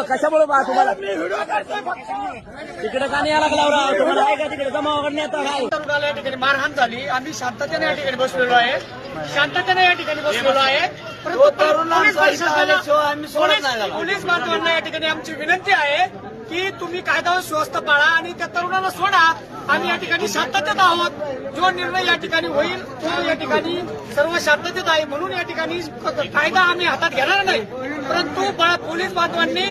कशामुळे बा तुम्हाला तिकडे का नाही यायला लागला तुम्हाला आहे का तिकडे जमा करण्यात आहे तरुणाला या ठिकाणी मारहाण झाली. आम्ही शांततेने या ठिकाणी बसलेलो आहे, शांततेने या ठिकाणी बसलेलो आहे. परंतु पोलीस बांधवांना या ठिकाणी आमची विनंती आहे की तुम्ही कायदा व सुव्यवस्था पाळा आणि त्या तरुणाला सोडा. आम्ही या ठिकाणी शांततेत आहोत. जो निर्णय या ठिकाणी होईल तो या ठिकाणी सर्व शांततेत आहे. म्हणून या ठिकाणी कायदा आम्ही हातात घेणार नाही. परंतु पोलीस बांधवांनी